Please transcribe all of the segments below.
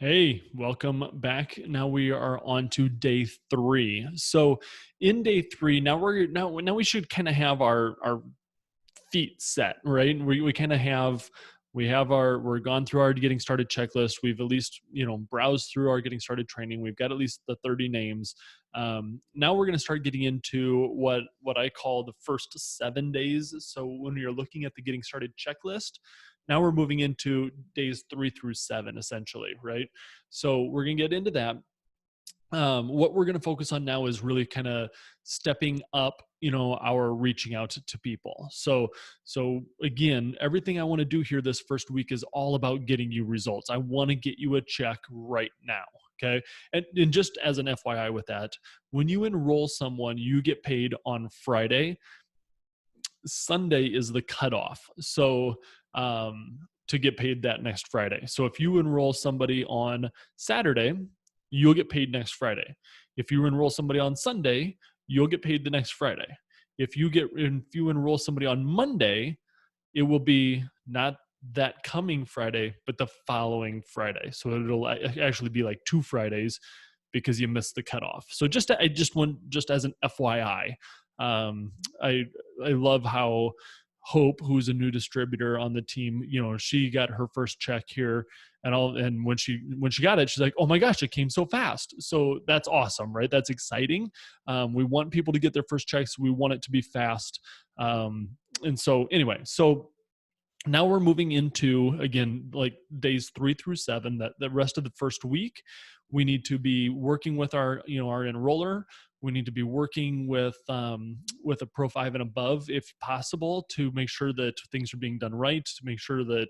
Hey, welcome back. Now we are on to day 3. So in day 3, now we should kind of have our feet set, right? We kind of have we're gone through our getting started checklist. We've at least browsed through our getting started training. We've got at least the 30 names. Now we're going to start getting into what I call the first 7 days. So when you're looking at the getting started checklist, now we're moving into days 3 through 7, essentially, right? So we're going to get into that. What we're going to focus on now is really kind of stepping up, our reaching out to people. So again, everything I want to do here this first week is all about getting you results. I want to get you a check right now. Okay. And just as an FYI with that, when you enroll someone, you get paid on Friday. Sunday is the cutoff. So, to get paid that next Friday. So if you enroll somebody on Saturday, you'll get paid next Friday. If you enroll somebody on Sunday, you'll get paid the next Friday. If you enroll somebody on Monday, it will be not that coming Friday, but the following Friday. So it'll actually be like 2 Fridays because you missed the cutoff. So just as an FYI, I love how Hope, who's a new distributor on the team, she got her first check here, and when she got it, she's like, "Oh my gosh, it came so fast!" So that's awesome, right? That's exciting. We want people to get their first checks. We want it to be fast. And so anyway, so now we're moving into, again, like days 3 through 7. That the rest of the first week, we need to be working with our enroller. We need to be working with a Pro 5 and above, if possible, to make sure that things are being done right, to make sure that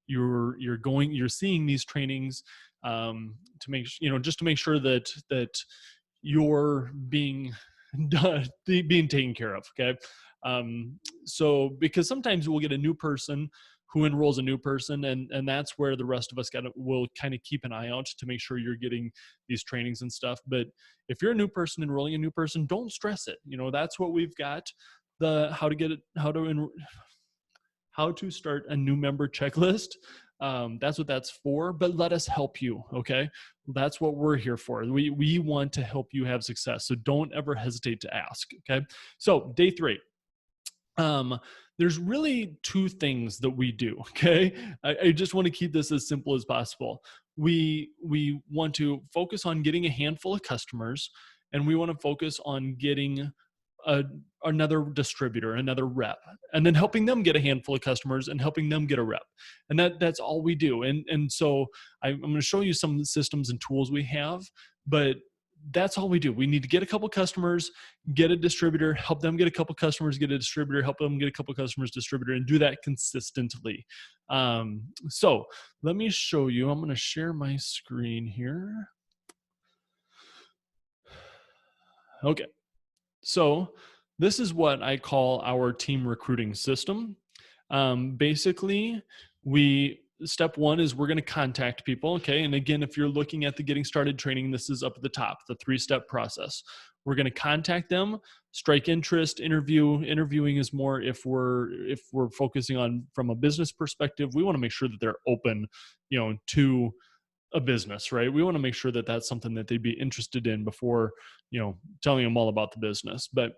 you're seeing these trainings, to make just to make sure that you're being done, being taken care of. Okay. So because sometimes we'll get a new person who enrolls a new person, and that's where the rest of us will kind of keep an eye out to make sure you're getting these trainings and stuff. But if you're a new person enrolling a new person, don't stress it. That's what we've got, the how to start a new member checklist. That's what that's for, but let us help you. Okay. That's what we're here for. We want to help you have success. So don't ever hesitate to ask. Okay. So day 3, there's really 2 things that we do. Okay. I just want to keep this as simple as possible. We want to focus on getting a handful of customers, and we want to focus on getting another distributor, another rep, and then helping them get a handful of customers and helping them get a rep. And that's all we do. And so I'm going to show you some systems and tools we have, but that's all we do. We need to get a couple customers, get a distributor, help them get a couple customers, get a distributor, help them get a couple customers, distributor, and do that consistently. So let me show you. I'm going to share my screen here. Okay. So this is what I call our team recruiting system. Basically, step 1 is we're going to contact people. Okay. And again, if you're looking at the getting started training, this is up at the top, the 3-step process. We're going to contact them, strike interest, interviewing is more if we're focusing on from a business perspective. We want to make sure that they're open, to a business, right? We want to make sure that that's something that they'd be interested in before, telling them all about the business. But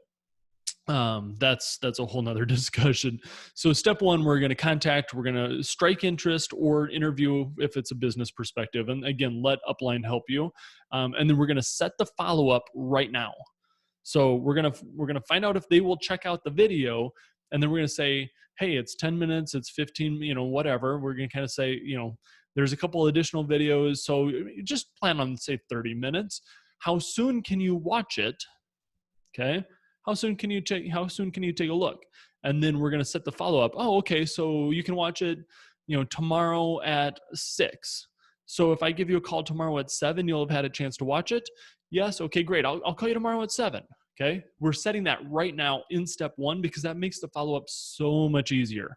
that's a whole nother discussion. So step 1, we're going to strike interest or interview if it's a business perspective. And again, let Upline help you. And then we're going to set the follow-up right now. So we're going to find out if they will check out the video, and then we're going to say, hey, it's 10 minutes, it's 15, whatever. We're going to kind of say, there's a couple additional videos. So just plan on, say, 30 minutes. How soon can you watch it? Okay. How soon can you take a look? And then we're going to set the follow-up. Oh, okay. So you can watch it, tomorrow at 6. So if I give you a call tomorrow at 7, you'll have had a chance to watch it. Yes. Okay, great. I'll call you tomorrow at 7. Okay. We're setting that right now in step 1 because that makes the follow-up so much easier.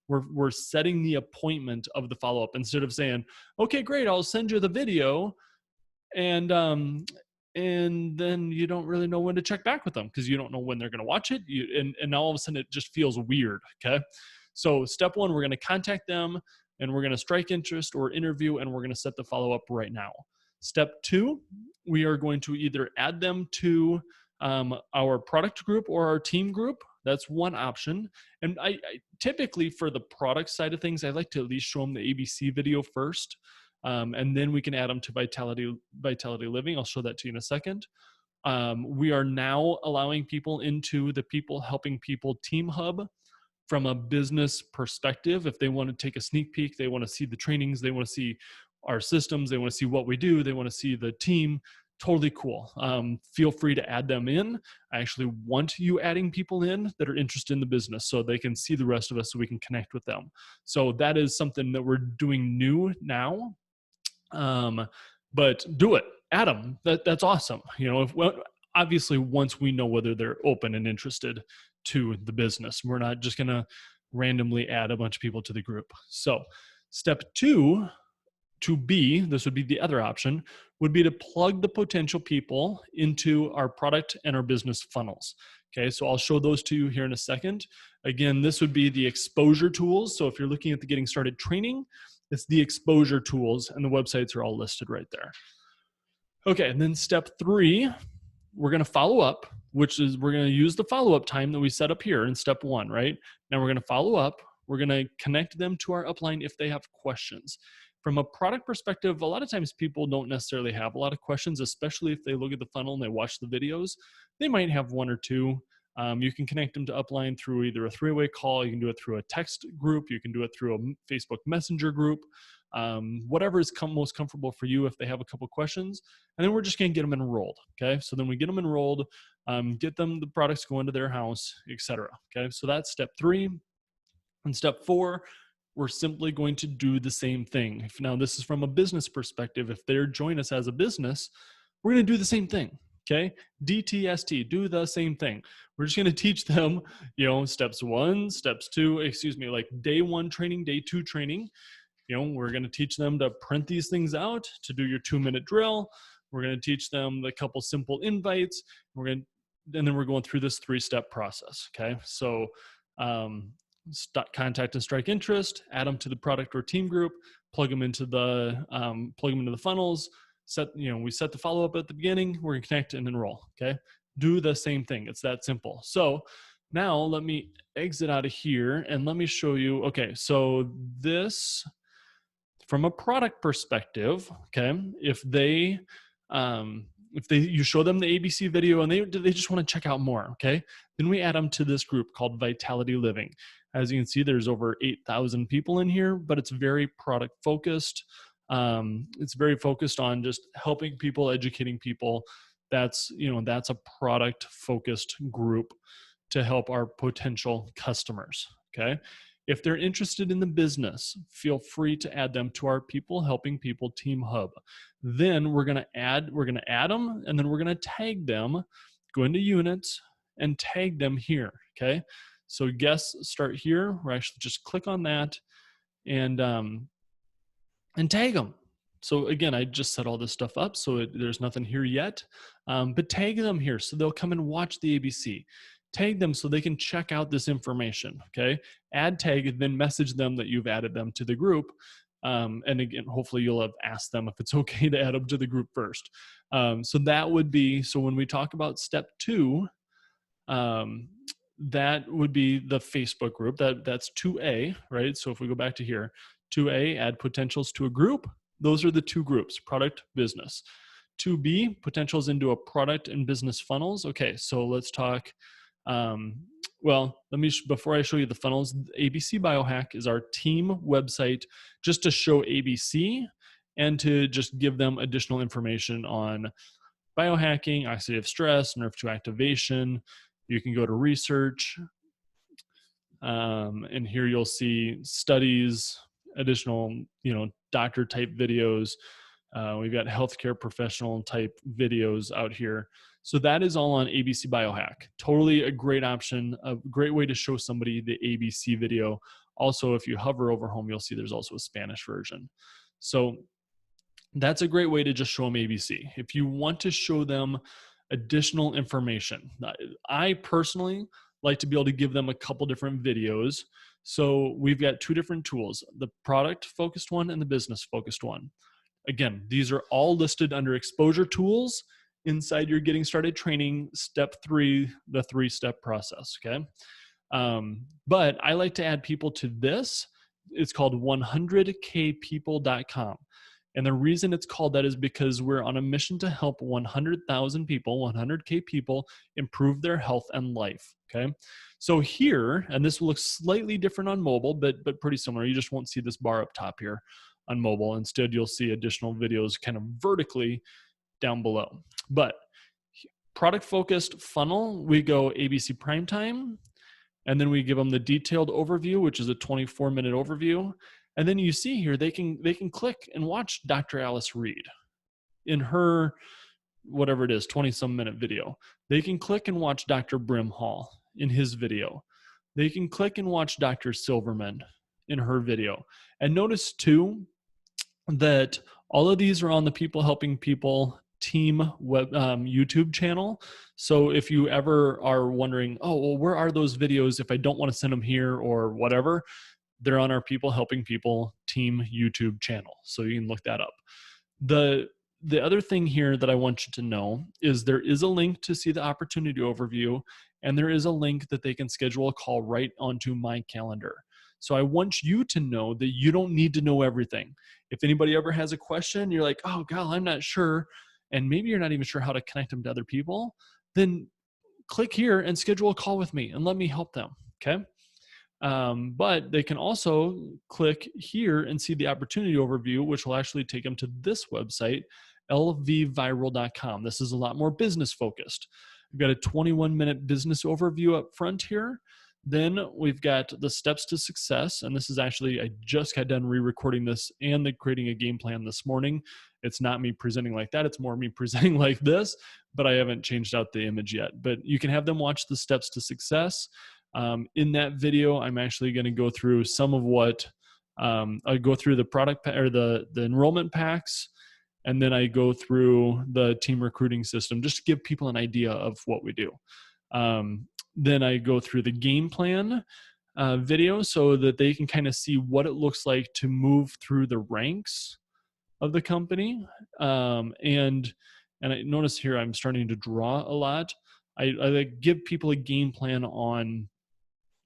We're setting the appointment of the follow-up instead of saying, okay, great, I'll send you the video. And then you don't really know when to check back with them because you don't know when they're going to watch it. And now all of a sudden it just feels weird. Okay. So step 1, we're going to contact them. and we're going to strike interest or interview, and we're going to set the follow-up right now. Step 2, we are going to either add them to our product group or our team group. That's one option. And I typically, for the product side of things, I like to at least show them the ABC video first, and then we can add them to Vitality Living. I'll show that to you in a second. We are now allowing people into the People Helping People Team Hub from a business perspective. If they want to take a sneak peek, they want to see the trainings, they want to see our systems, they want to see what we do, they want to see the team. Totally cool. Feel free to add them in. I actually want you adding people in that are interested in the business so they can see the rest of us so we can connect with them. So that is something that we're doing new now. But do it. Add them. That's awesome. You know, obviously once we know whether they're open and interested to the business, we're not just going to randomly add a bunch of people to the group. So step 2, to B, this would be the other option, would be to plug the potential people into our product and our business funnels. Okay, so I'll show those to you here in a second. Again, this would be the exposure tools. So if you're looking at the Getting Started training, it's the exposure tools, and the websites are all listed right there. Okay, and then step 3, we're going to follow up, which is we're going to use the follow-up time that we set up here in step 1, right? Now we're going to follow up. We're going to connect them to our upline if they have questions. From a product perspective, a lot of times people don't necessarily have a lot of questions, especially if they look at the funnel and they watch the videos. They might have 1 or 2. You can connect them to Upline through either a 3-way call, you can do it through a text group, you can do it through a Facebook Messenger group, whatever is most comfortable for you if they have a couple questions. And then we're just going to get them enrolled. Okay, so then we get them enrolled, get them the products going to their house, etc. Okay, so that's step 3. And step 4, we're simply going to do the same thing. Now, this is from a business perspective. If they're joining us as a business, we're going to do the same thing. Okay, DTST, do the same thing. We're just going to teach them, you know, steps 1, steps 2, like day 1 training, day 2 training. You know, we're going to teach them to print these things out, to do your 2-minute drill. We're going to teach them the couple simple invites. And then we're going through this 3-step process. Okay, so contact and strike interest, add them to the product or team group, plug them into the funnels. We set the follow-up at the beginning. We're going to connect and enroll. Okay, do the same thing. It's that simple. So now let me exit out of here and let me show you. Okay, so this, from a product perspective, okay, if you show them the ABC video and they just want to check out more, okay, then we add them to this group called Vitality Living. As you can see, there's over 8,000 people in here, but it's very product focused. It's very focused on just helping people, educating people. That's a product focused group to help our potential customers. Okay. If they're interested in the business, feel free to add them to our People Helping People Team Hub. Then we're going to add them, and then we're going to tag them, go into units and tag them here. Okay. So guests start here. We're actually just click on that and tag them. So again, I just set all this stuff up, so there's nothing here yet, but tag them here so they'll come and watch the ABC. Tag them so they can check out this information, okay? Add tag, then message them that you've added them to the group. And again, hopefully you'll have asked them if it's okay to add them to the group first. So that would be, so when we talk about step 2, that would be the Facebook group. That's 2A, right? So if we go back to here, 2A, add potentials to a group. Those are the 2 groups, product, business. 2B, potentials into a product and business funnels. Okay, so let's talk. Before I show you the funnels, ABC Biohack is our team website just to show ABC and to just give them additional information on biohacking, oxidative stress, nerve 2 activation. You can go to research, and here you'll see studies, additional, doctor type videos. We've got healthcare professional type videos out here. So that is all on ABC Biohack. Totally a great option, a great way to show somebody the ABC video. Also, if you hover over home, you'll see there's also a Spanish version. So that's a great way to just show them ABC. If you want to show them additional information, I personally like to be able to give them a couple different videos So we've got two different tools, the product focused one and the business focused one. Again, these are all listed under exposure tools inside your getting started training, step 3, the 3-step process, okay? But I like to add people to this. It's called 100kpeople.com. And the reason it's called that is because we're on a mission to help 100,000 people, 100K people, improve their health and life, okay? So here, and this will look slightly different on mobile, but pretty similar. You just won't see this bar up top here on mobile. Instead, you'll see additional videos kind of vertically down below. But product-focused funnel, we go ABC Primetime, and then we give them the detailed overview, which is a 24-minute overview. And then you see here, they can click and watch Dr. Alice Reed in her, whatever it is, 20-some minute video. They can click and watch Dr. Brimhall in his video. They can click and watch Dr. Silverman in her video. And notice too, that all of these are on the People Helping People team web YouTube channel. So if you ever are wondering, oh, well, where are those videos if I don't want to send them here or whatever, they're on our People Helping People team YouTube channel. So you can look that up. The other thing here that I want you to know is there is a link to see the opportunity overview, and there is a link that they can schedule a call right onto my calendar. So I want you to know that you don't need to know everything. If anybody ever has a question, you're like, oh, God, I'm not sure, and maybe you're not even sure how to connect them to other people, then click here and schedule a call with me and let me help them, okay? But they can also click here and see the opportunity overview, which will actually take them to this website, lvviral.com. This is a lot more business focused. We've got a 21-minute business overview up front here. Then we've got the steps to success. And this is actually, I just got done re-recording this and creating a game plan this morning. It's not me presenting like that. It's more me presenting like this, but I haven't changed out the image yet. But you can have them watch the steps to success. In that video, I'm actually going to go through some of what I go through the product or the enrollment packs, and then I go through the team recruiting system just to give people an idea of what we do. Then I go through the game plan video so that they can kind of see what it looks like to move through the ranks of the company. And I notice here I'm starting to draw a lot. I give people a game plan on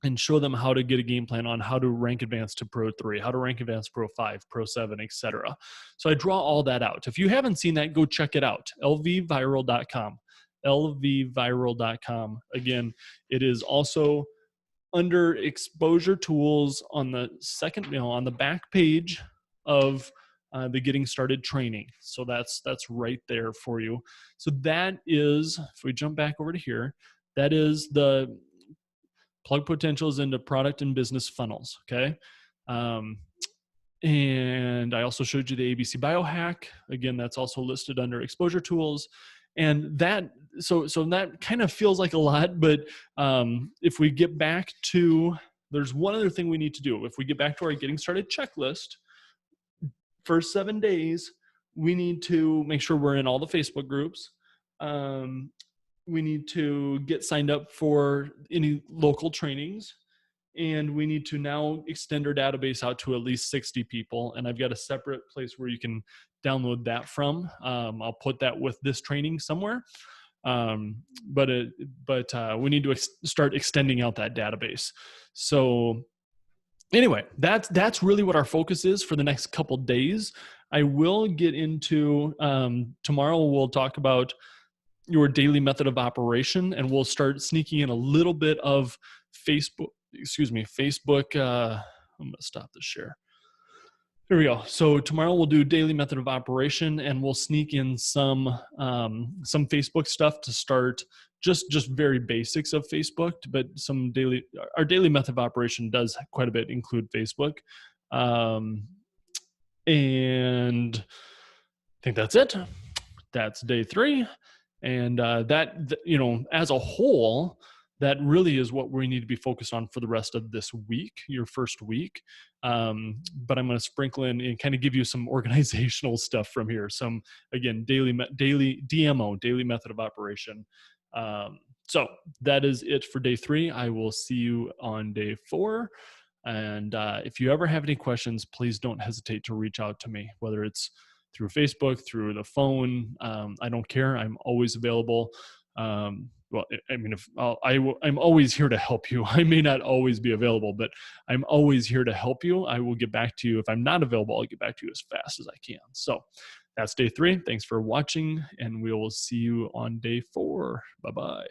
and show them how to get a game plan on how to rank advanced to Pro 3, how to rank advanced Pro 5, Pro 7, etc. So I draw all that out. If you haven't seen that, go check it out, lvviral.com. lvviral.com. Again, it is also under exposure tools on the second, on the back page of the getting started training. So that's right there for you. So that is, if we jump back over to here, that is the plug potentials into product and business funnels, okay? And I also showed you the ABC biohack. Again, that's also listed under exposure tools. And that, so that kind of feels like a lot, but if we get back to, there's one other thing we need to do. If we get back to our getting started checklist, first 7 days, we need to make sure we're in all the Facebook groups. We need to get signed up for any local trainings, and we need to now extend our database out to at least 60 people. And I've got a separate place where you can download that from. I'll put that with this training somewhere. But we need to start extending out that database. So anyway, that's really what our focus is for the next couple days. I will get into, tomorrow we'll talk about your daily method of operation, and we'll start sneaking in a little bit of Facebook, I'm gonna stop this share. Here we go. So tomorrow we'll do daily method of operation, and we'll sneak in some Facebook stuff to start, just very basics of Facebook, but our daily method of operation does quite a bit include Facebook. And I think that's it. That's day 3. And as a whole, that really is what we need to be focused on for the rest of this week, your first week. But I'm going to sprinkle in and kind of give you some organizational stuff from here. Some, again, daily DMO, daily method of operation. So that is it for day 3. I will see you on day 4. And if you ever have any questions, please don't hesitate to reach out to me, whether it's through Facebook, through the phone. I don't care. I'm always available. Well, I mean, I'm always here to help you. I may not always be available, but I'm always here to help you. I will get back to you. If I'm not available, I'll get back to you as fast as I can. So that's day 3. Thanks for watching, and we will see you on day 4. Bye-bye.